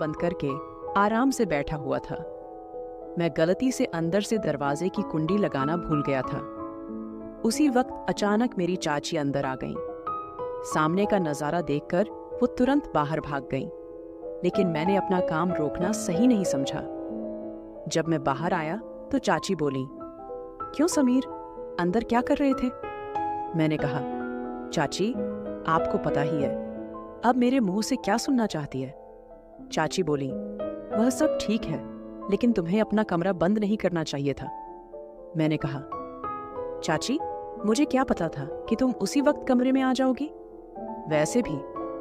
बंद करके आराम से बैठा हुआ था। मैं गलती से अंदर से दरवाजे की कुंडी लगाना भूल गया था। उसी वक्त अचानक मेरी चाची अंदर आ गईं। सामने का नजारा देखकर वो तुरंत बाहर भाग गईं, लेकिन मैंने अपना काम रोकना सही नहीं समझा। जब मैं बाहर आया तो चाची बोली, क्यों समीर, अंदर क्या कर रहे थे? मैंने कहा, चाची आपको पता ही है, अब मेरे मुंह से क्या सुनना चाहती है? चाची बोली, वह सब ठीक है, लेकिन तुम्हें अपना कमरा बंद नहीं करना चाहिए था। मैंने कहा, चाची मुझे क्या पता था कि तुम उसी वक्त कमरे में आ जाओगी? वैसे भी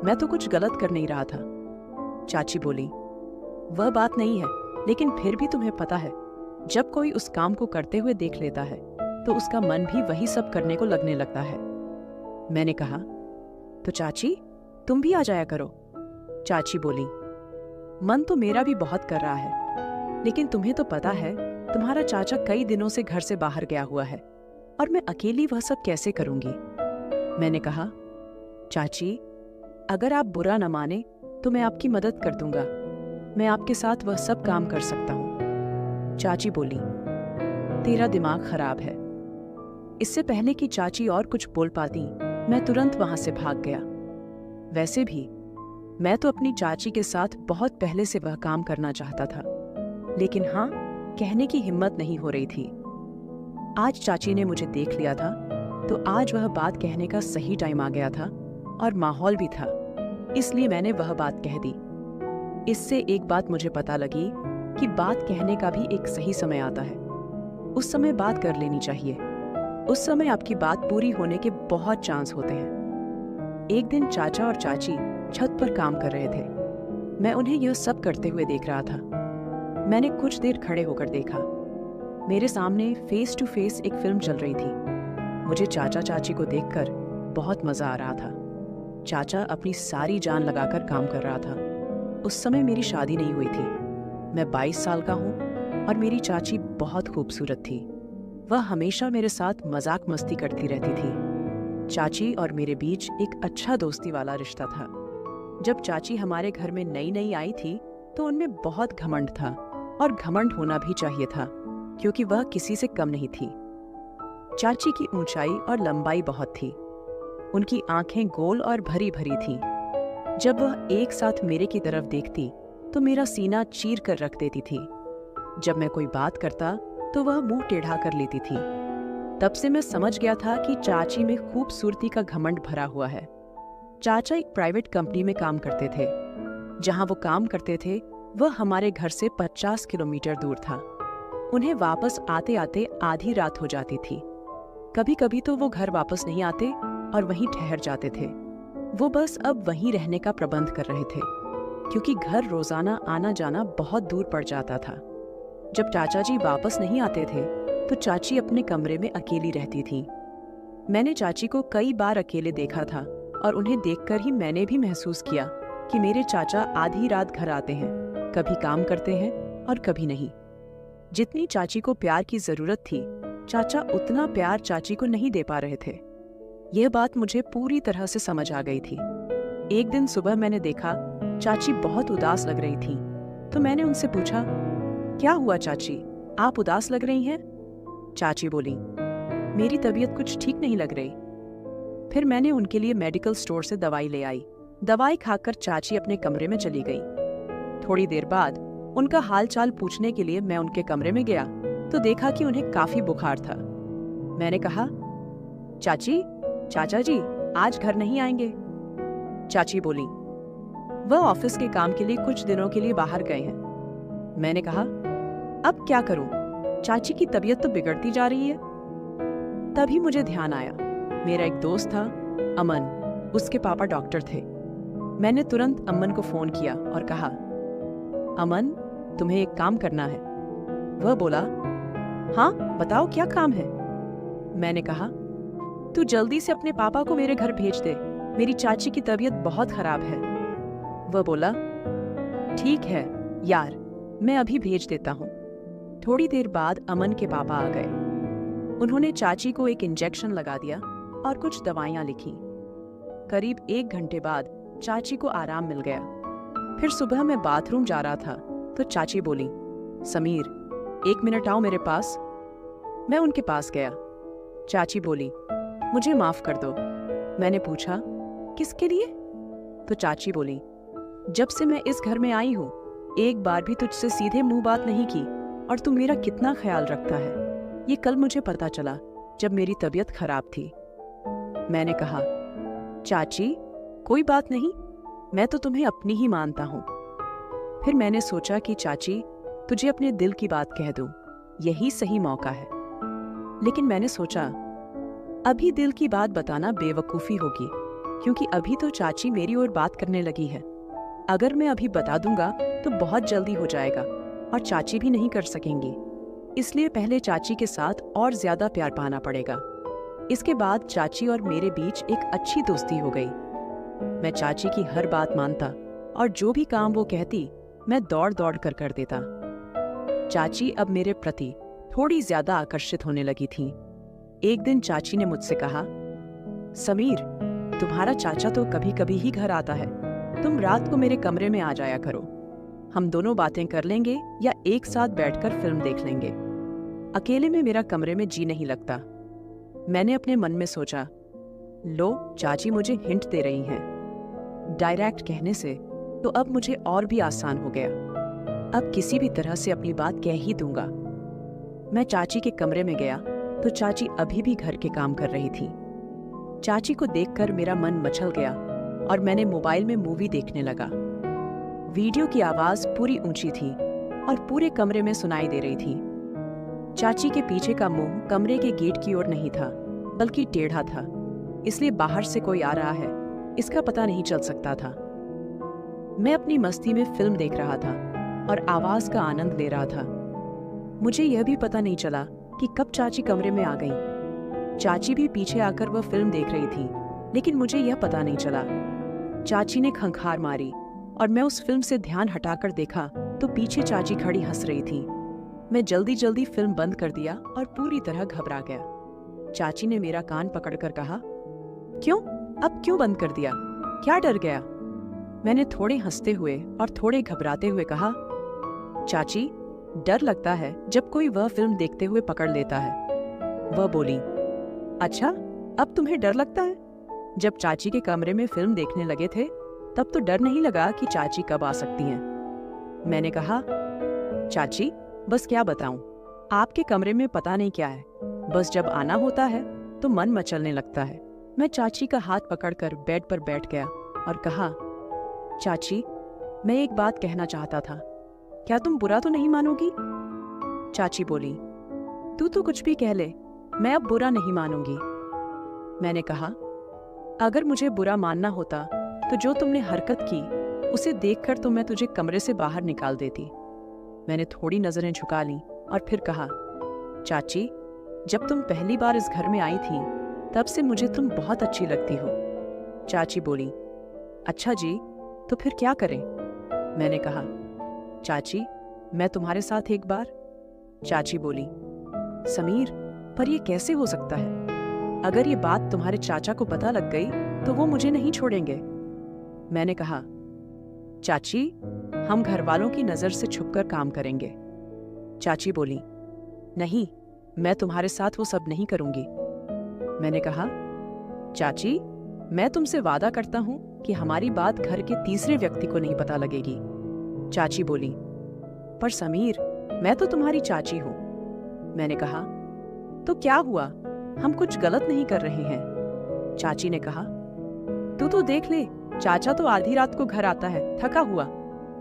मैं तो कुछ गलत कर नहीं रहा था। चाची बोली, वह बात नहीं है, लेकिन फिर भी तुम्हें पता है, जब कोई उस काम को करते हुए देख लेता है तो उसका मन भी वही सब करने को लगने लगता है। मैंने कहा, तो चाची तुम भी आ जाया करो। चाची बोली, मन तो मेरा भी बहुत कर रहा है, लेकिन तुम्हें तो पता है तुम्हारा चाचा कई दिनों से घर से बाहर गया हुआ है और मैं अकेली वह सब कैसे करूंगी? मैंने कहा, चाची अगर आप बुरा न माने तो मैं आपकी मदद कर दूंगा, मैं आपके साथ वह सब काम कर सकता हूं। चाची बोली, तेरा दिमाग खराब है। इससे पहले कि चाची और कुछ बोल पाती, मैं तुरंत वहां से भाग गया। वैसे भी मैं तो अपनी चाची के साथ बहुत पहले से वह काम करना चाहता था, लेकिन हाँ, कहने की हिम्मत नहीं हो रही थी। आज चाची ने मुझे देख लिया था, तो आज वह बात कहने का सही टाइम आ गया था और माहौल भी था, इसलिए मैंने वह बात कह दी। इससे एक बात मुझे पता लगी कि बात कहने का भी एक सही समय आता है। उस समय बात कर लेनी चाहिए। उस समय आपकी बात पूरी होने के बहुत चांस होते हैं। एक दिन चाचा और चाची छत पर काम कर रहे थे। मैं उन्हें यह सब करते हुए देख रहा था। मैंने कुछ देर खड़े होकर देखा। मेरे सामने फेस टू फेस एक फिल्म चल रही थी। मुझे चाचा चाची को देखकर बहुत मजा आ रहा था। चाचा अपनी सारी जान लगाकर काम कर रहा था। उस समय मेरी शादी नहीं हुई थी। मैं 22 साल का हूँ और मेरी चाची बहुत खूबसूरत थी। वह हमेशा मेरे साथ मजाक मस्ती करती रहती थी। चाची और मेरे बीच एक अच्छा दोस्ती वाला रिश्ता था। जब चाची हमारे घर में नई नई आई थी तो उनमें बहुत घमंड था, और घमंड होना भी चाहिए था क्योंकि वह किसी से कम नहीं थी। चाची की ऊंचाई और लंबाई बहुत थी। उनकी आंखें गोल और भरी भरी थीं। जब वह एक साथ मेरे की तरफ देखती तो मेरा सीना चीर कर रख देती थी। जब मैं कोई बात करता तो वह मुंह टेढ़ा कर लेती थी। तब से मैं समझ गया था कि चाची में खूबसूरती का घमंड भरा हुआ है। चाचा एक प्राइवेट कंपनी में काम करते थे। जहां वो काम करते थे वह हमारे घर से 50 किलोमीटर दूर था। उन्हें वापस आते आते आधी रात हो जाती थी। कभी कभी तो वो घर वापस नहीं आते और वहीं ठहर जाते थे। वो बस अब वहीं रहने का प्रबंध कर रहे थे, क्योंकि घर रोजाना आना जाना बहुत दूर पड़ जाता था। जब चाचा जी वापस नहीं आते थे तो चाची अपने कमरे में अकेली रहती थी। मैंने चाची को कई बार अकेले देखा था और उन्हें देखकर ही मैंने भी महसूस किया कि मेरे चाचा आधी रात घर आते हैं, कभी काम करते हैं और कभी नहीं। जितनी चाची को प्यार की जरूरत थी, चाचा उतना प्यार चाची को नहीं दे पा रहे थे। यह बात मुझे पूरी तरह से समझ आ गई थी। एक दिन सुबह मैंने देखा चाची बहुत उदास लग रही थी, तो मैंने उनसे पूछा, क्या हुआ चाची, आप उदास लग रही हैं? चाची बोली, मेरी तबीयत कुछ ठीक नहीं लग रही। फिर मैंने उनके लिए मेडिकल स्टोर से दवाई ले आई। दवाई खाकर चाची अपने कमरे में चली गई। थोड़ी देर बाद उनका हालचाल पूछने के लिए मैं उनके कमरे में गया तो देखा कि उन्हें काफी बुखार था। मैंने कहा, चाची, चाचा जी आज घर नहीं आएंगे? चाची बोली, वह ऑफिस के काम के लिए कुछ दिनों के लिए बाहर गए हैं। मैंने कहा, अब क्या करूं? चाची की तबीयत तो बिगड़ती जा रही है। तभी मुझे ध्यान आया, मेरा एक दोस्त था अमन, उसके पापा डॉक्टर थे। मैंने तुरंत अमन को फोन किया और कहा, अमन तुम्हें एक काम करना है। वह बोला, हाँ बताओ क्या काम है? मैंने कहा, तू जल्दी से अपने पापा को मेरे घर भेज दे, मेरी चाची की तबीयत बहुत खराब है। वह बोला, ठीक है यार, मैं अभी भेज देता हूँ। थोड़ी देर बाद अमन के पापा आ गए। उन्होंने चाची को एक इंजेक्शन लगा दिया और कुछ दवाइयाँ लिखी। करीब 1 घंटे बाद चाची को आराम मिल गया। फिर सुबह मैं बाथरूम जा रहा था तो चाची बोली, समीर 1 मिनट आओ मेरे पास। मैं उनके पास गया। चाची बोली, मुझे माफ कर दो। मैंने पूछा, किसके लिए? तो चाची बोली, जब से मैं इस घर में आई हूँ एक बार भी तुझसे सीधे मुंह बात नहीं की और तू मेरा कितना ख्याल रखता है ये कल मुझे पता चला जब मेरी तबीयत खराब थी। मैंने कहा, चाची कोई बात नहीं, मैं तो तुम्हें अपनी ही मानता हूँ। फिर मैंने सोचा कि चाची तुझे अपने दिल की बात कह दूं, यही सही मौका है। लेकिन मैंने सोचा अभी दिल की बात बताना बेवकूफ़ी होगी, क्योंकि अभी तो चाची मेरी ओर बात करने लगी है। अगर मैं अभी बता दूंगा तो बहुत जल्दी हो जाएगा और चाची भी नहीं कर सकेंगी, इसलिए पहले चाची के साथ और ज्यादा प्यार पाना पड़ेगा। इसके बाद चाची और मेरे बीच एक अच्छी दोस्ती हो गई। मैं चाची की हर बात मानता और जो भी काम वो कहती मैं दौड़ दौड़ कर देता। चाची अब मेरे प्रति थोड़ी ज्यादा आकर्षित होने लगी थी। एक दिन चाची ने मुझसे कहा, समीर तुम्हारा चाचा तो कभी कभी ही घर आता है, तुम रात को मेरे कमरे में आ जाया करो, हम दोनों बातें कर लेंगे या एक साथ बैठकर फिल्म देख लेंगे। अकेले में मेरा कमरे में जी नहीं लगता। मैंने अपने मन में सोचा, लो चाची मुझे हिंट दे रही हैं। डायरेक्ट कहने से तो अब मुझे और भी आसान हो गया। अब किसी भी तरह से अपनी बात कह ही दूंगा। मैं चाची के कमरे में गया तो चाची अभी भी घर के काम कर रही थी। चाची को देखकर मेरा मन मचल गया और मैंने मोबाइल में मूवी देखने लगा। वीडियो की आवाज पूरी ऊंची थी और पूरे कमरे में सुनाई दे रही थी। चाची के पीछे का मुंह कमरे के गेट की ओर नहीं था, बल्कि टेढ़ा था, इसलिए बाहर से कोई आ रहा है इसका पता नहीं चल सकता था। मैं अपनी मस्ती में फिल्म देख रहा था और आवाज का आनंद ले रहा था। मुझे यह भी पता नहीं चला कि कब चाची कमरे में आ गई। चाची भी पीछे आकर वह फिल्म देख रही थी, लेकिन मुझे यह पता नहीं चला। चाची ने खंखार मारी और मैं उस फिल्म से ध्यान हटाकर देखा तो पीछे चाची खड़ी हंस रही थी। मैं जल्दी जल्दी फिल्म बंद कर दिया और पूरी तरह घबरा गया। चाची ने मेरा कान पकड़कर कहा, क्यों? अब क्यों बंद कर दिया? क्या डर गया? मैंने थोड़े हंसते हुए और थोड़े घबराते हुए कहा, चाची डर लगता है जब कोई वह फिल्म देखते हुए पकड़ लेता है। वह बोली, अच्छा अब तुम्हें डर लगता है? जब चाची के कमरे में फिल्म देखने लगे थे तब तो डर नहीं लगा कि चाची कब आ सकती हैं। मैंने कहा, चाची बस क्या बताऊं, आपके कमरे में पता नहीं क्या है, बस जब आना होता है तो मन मचलने लगता है। मैं चाची का हाथ पकड़कर बेड पर बैठ गया और कहा, चाची मैं एक बात कहना चाहता था, क्या तुम बुरा तो नहीं मानोगी? चाची बोली, तू तो कुछ भी कह ले, मैं अब बुरा नहीं मानूंगी। मैंने कहा, अगर मुझे बुरा मानना होता तो जो तुमने हरकत की उसे देखकर तो मैं तुझे कमरे से बाहर निकाल देती। मैंने थोड़ी नजरें झुका ली और फिर कहा, चाची जब तुम पहली बार इस घर में आई थी तब से मुझे तुम बहुत अच्छी लगती हो। चाची बोली, अच्छा जी तो फिर क्या करें? मैंने कहा, चाची मैं तुम्हारे साथ एक बार। चाची बोली, समीर पर यह कैसे हो सकता है? अगर ये बात तुम्हारे चाचा को पता लग गई तो वो मुझे नहीं छोड़ेंगे। मैंने कहा, चाची हम घर वालों की नजर से छुपकर काम करेंगे। चाची बोली, नहीं मैं तुम्हारे साथ वो सब नहीं करूंगी। मैंने कहा, चाची मैं तुमसे वादा करता हूं कि हमारी बात घर के तीसरे व्यक्ति को नहीं पता लगेगी। चाची बोली, पर समीर मैं तो तुम्हारी चाची हूं। मैंने कहा, तो क्या हुआ, हम कुछ गलत नहीं कर रहे हैं। चाची ने कहा, तू तो देख ले, चाचा तो आधी रात को घर आता है थका हुआ,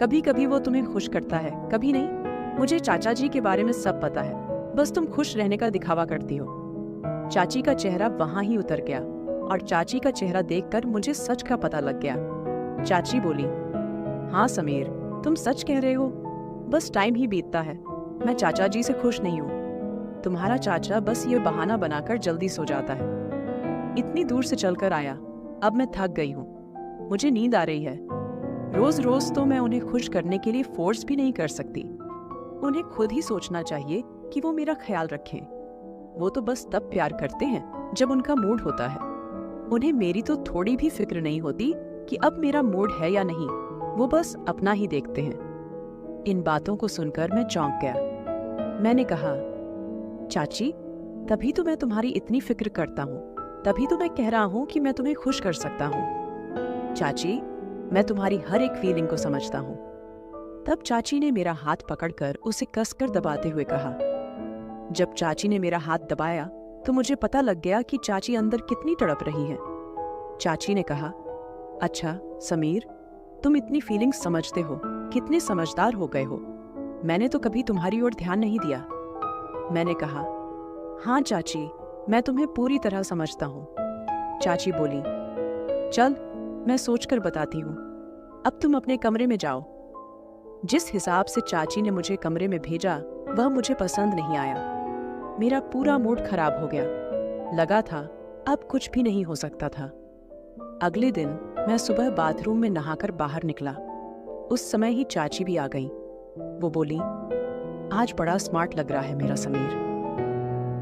कभी कभी वो तुम्हें खुश करता है कभी नहीं। मुझे चाचा जी के बारे में सब पता है, बस तुम खुश रहने का दिखावा करती हो। चाची का चेहरा वहां ही उतर गया और चाची का चेहरा देखकर मुझे सच का पता लग गया। चाची बोली, हाँ समीर तुम सच कह रहे हो, बस टाइम ही बीतता है, मैं चाचा जी से खुश नहीं हूँ। तुम्हारा चाचा बस ये बहाना बनाकर जल्दी सो जाता है। इतनी दूर से चलकर आया, अब मैं थक गई हूँ, मुझे नींद आ रही है। रोज रोज तो मैं उन्हें खुश करने के लिए फोर्स भी नहीं कर सकती। उन्हें खुद ही सोचना चाहिए कि वो मेरा ख्याल रखें। वो तो बस तब प्यार करते हैं जब उनका मूड होता है। उन्हें मेरी तो थोड़ी भी फिक्र नहीं होती कि अब मेरा मूड है या नहीं। वो बस अपना ही देखते हैं। इन बातों को सुनकर मैं चौंक गया। मैंने कहा, चाची, तभी तो मैं तुम्हारी इतनी फिक्र करता हूँ, तभी तो मैं कह रहा हूँ कि मैं तुम्हें खुश कर सकता हूँ। चाची, मैं तुम्हारी हर एक फीलिंग को समझता हूँ। तब चाची ने मेरा हाथ पकड़कर उसे कसकर दबाते हुए कहा। जब चाची ने मेरा हाथ दबाया तो मुझे पता लग गया कि चाची अंदर कितनी तड़प रही है। चाची ने कहा, अच्छा समीर, तुम इतनी फीलिंग्स समझते हो, कितने समझदार हो गए हो। मैंने तो कभी तुम्हारी ओर ध्यान नहीं दिया। मैंने कहा, हाँ चाची, मैं तुम्हें पूरी तरह समझता हूँ। चाची बोली, चल मैं सोचकर बताती हूँ, अब तुम अपने कमरे में जाओ। जिस हिसाब से चाची ने मुझे कमरे में भेजा वह मुझे पसंद नहीं आया। मेरा पूरा मूड खराब हो गया। लगा था अब कुछ भी नहीं हो सकता था। अगले दिन मैं सुबह बाथरूम में नहाकर बाहर निकला। उस समय ही चाची भी आ गई। वो बोली, आज बड़ा स्मार्ट लग रहा है मेरा समीर।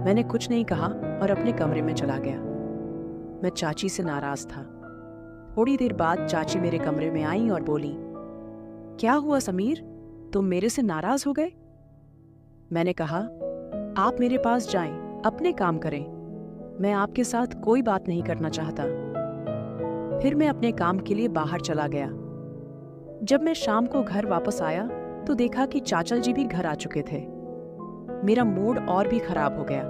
मैंने कुछ नहीं कहा और अपने कमरे में चला गया। मैं चाची से नाराज था। थोड़ी देर बाद चाची मेरे कमरे में आई और बोली, क्या हुआ समीर, तुम मेरे से नाराज हो गए? मैंने कहा, आप मेरे पास जाएं, अपने काम करें। मैं आपके साथ कोई बात नहीं करना चाहता। फिर मैं अपने काम के लिए बाहर चला गया। जब मैं शाम को घर वापस आया तो देखा कि चाचा जी भी घर आ चुके थे। मेरा मूड और भी खराब हो गया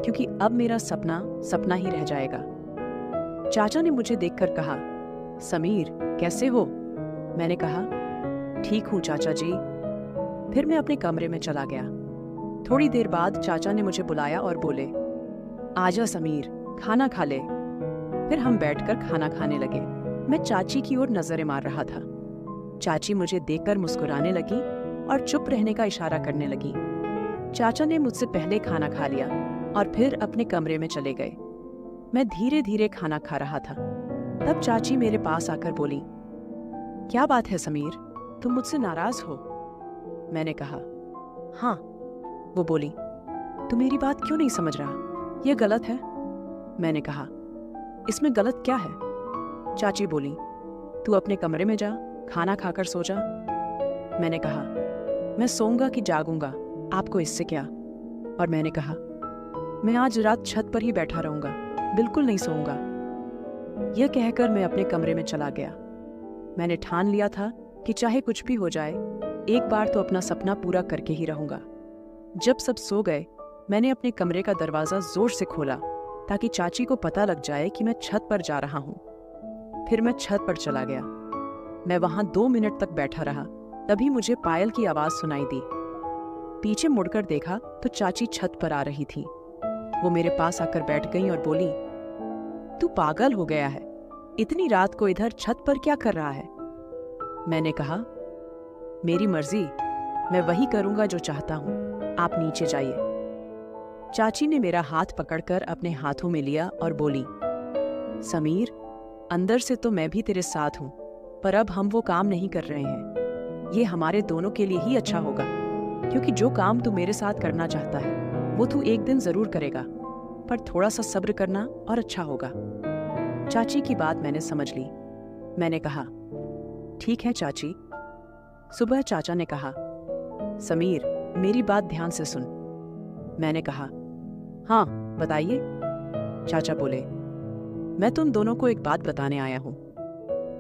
क्योंकि अब मेरा सपना सपना ही रह जाएगा। चाचा ने मुझे देखकर कहा, समीर कैसे हो? मैंने कहा, ठीक हूं चाचा जी। फिर मैं अपने कमरे में चला गया। थोड़ी देर बाद चाचा ने मुझे बुलाया और बोले, आजा समीर, खाना खा ले। फिर हम बैठकर खाना खाने लगे। मैं चाची की ओर नजरें मार रहा था। चाची मुझे देखकर मुस्कुराने लगी और चुप रहने का इशारा करने लगी। चाचा ने मुझसे पहले खाना खा लिया और फिर अपने कमरे में चले गए। मैं धीरे धीरे खाना खा रहा था। तब चाची मेरे पास आकर बोली, क्या बात है समीर, तुम मुझसे नाराज हो? मैंने कहा, हाँ। वो बोली, तू मेरी बात क्यों नहीं समझ रहा? यह गलत है। मैंने कहा, इसमें गलत क्या है? चाची बोली, तू अपने कमरे में जा, खाना खाकर सो जा। मैंने कहा, मैं सोऊंगा कि जागूंगा, आपको इससे क्या? और मैंने कहा, मैं आज रात छत पर ही बैठा रहूंगा, बिल्कुल नहीं सोऊंगा। यह कहकर मैं अपने कमरे में चला गया। मैंने ठान लिया था कि चाहे कुछ भी हो जाए, एक बार तो अपना सपना पूरा करके ही रहूंगा। जब सब सो गए, मैंने अपने कमरे का दरवाजा जोर से खोला ताकि चाची को पता लग जाए कि मैं छत पर जा रहा हूँ। फिर मैं छत पर चला गया। मैं वहां 2 मिनट तक बैठा रहा। तभी मुझे पायल की आवाज सुनाई दी। पीछे मुड़कर देखा तो चाची छत पर आ रही थी। वो मेरे पास आकर बैठ गई और बोली, तू पागल हो गया है, इतनी रात को इधर छत पर क्या कर रहा है? मैंने कहा, मेरी मर्जी, मैं वही करूंगा जो चाहता हूं, आप नीचे जाइए। चाची ने मेरा हाथ पकड़कर अपने हाथों में लिया और बोली, समीर, अंदर से तो मैं भी तेरे साथ हूं, पर अब हम वो काम नहीं कर रहे हैं। ये हमारे दोनों के लिए ही अच्छा होगा, क्योंकि जो काम तू मेरे साथ करना चाहता है वो तू एक दिन जरूर करेगा, पर थोड़ा सा सब्र करना और अच्छा होगा। चाची की बात मैंने समझ ली। मैंने कहा, ठीक है चाची। सुबह चाचा ने कहा, समीर, मेरी बात ध्यान से सुन। मैंने कहा, हाँ बताइए। चाचा बोले, मैं तुम दोनों को एक बात बताने आया हूँ।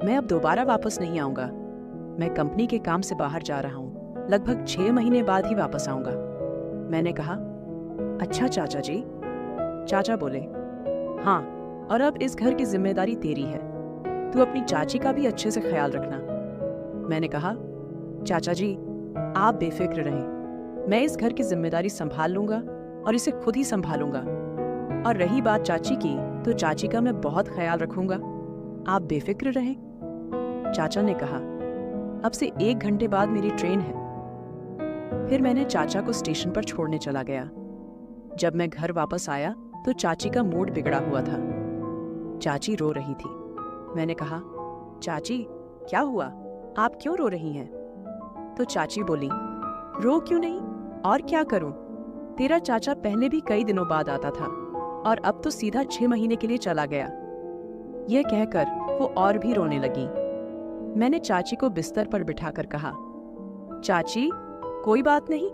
मैं अब दोबारा वापस नहीं आऊंगा। मैं कंपनी के काम से बाहर जा रहा हूँ, लगभग 6 महीने बाद ही वापस आऊंगा। मैंने कहा, अच्छा चाचा जी। चाचा बोले, हाँ, और अब इस घर की जिम्मेदारी तेरी है, तू अपनी चाची का भी अच्छे से ख्याल रखना। मैंने कहा, चाचा जी आप बेफिक्र रहें, मैं इस घर की जिम्मेदारी संभाल लूंगा और इसे खुद ही संभालूंगा। और रही बात चाची की, तो चाची का मैं बहुत ख्याल रखूंगा, आप बेफिक्र रहें। चाचा ने कहा, अब से 1 घंटे बाद मेरी ट्रेन है। फिर मैंने चाचा को स्टेशन पर छोड़ने चला गया। जब मैं घर वापस आया तो चाची का मूड बिगड़ा हुआ था। चाची रो रही थी। मैंने कहा, चाची क्या हुआ, आप क्यों रो रही हैं? तो चाची बोली, रो क्यों नहीं, और क्या करूं? तेरा चाचा पहले भी कई दिनों बाद आता था और अब तो सीधा 6 महीने के लिए चला गया। यह कहकर वो और भी रोने लगी। मैंने चाची को बिस्तर पर बिठाकर कहा, चाची, कोई बात नहीं,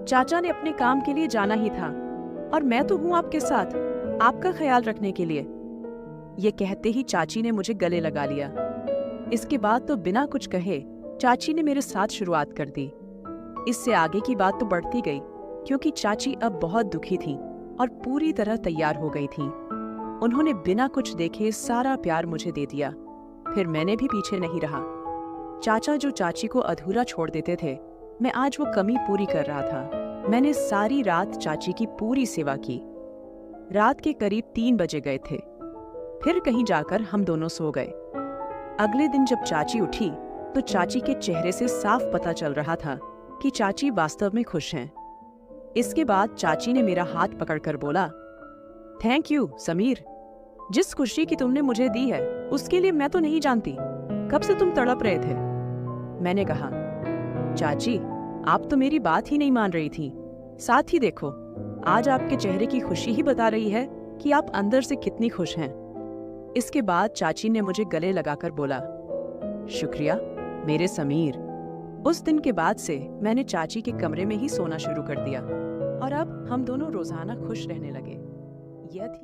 चाचा ने अपने काम के लिए जाना ही था और मैं तो हूं आपके साथ, आपका ख्याल रखने के लिए। ये कहते ही चाची ने मुझे गले लगा लिया। इसके बाद तो बिना कुछ कहे चाची ने मेरे साथ शुरुआत कर दी। इससे आगे की बात तो बढ़ती गई, क्योंकि चाची अब बहुत दुखी थी और पूरी तरह तैयार हो गई थी। उन्होंने बिना कुछ देखे सारा प्यार मुझे दे दिया। फिर मैंने भी पीछे नहीं रहा। चाचा जो चाची को अधूरा छोड़ देते थे, मैं आज वो कमी पूरी कर रहा था। मैंने सारी रात चाची की पूरी सेवा की। रात के करीब 3 बजे गए थे। फिर कहीं जाकर हम दोनों सो गए। अगले दिन जब चाची उठी तो चाची के चेहरे से साफ पता चल रहा था कि चाची वास्तव में खुश हैं। इसके बाद चाची ने मेरा हाथ पकड़कर बोला, थैंक यू समीर, जिस खुशी की तुमने मुझे दी है उसके लिए मैं तो नहीं जानती कब से तुम तड़प रहे थे। मैंने कहा, चाची, आप तो मेरी बात ही नहीं मान रही थी। साथ ही देखो, आज आपके चेहरे की खुशी ही बता रही है कि आप अंदर से कितनी खुश हैं। इसके बाद चाची ने मुझे गले लगाकर बोला, शुक्रिया मेरे समीर। उस दिन के बाद से मैंने चाची के कमरे में ही सोना शुरू कर दिया और अब हम दोनों रोजाना खुश रहने लगे। यह थी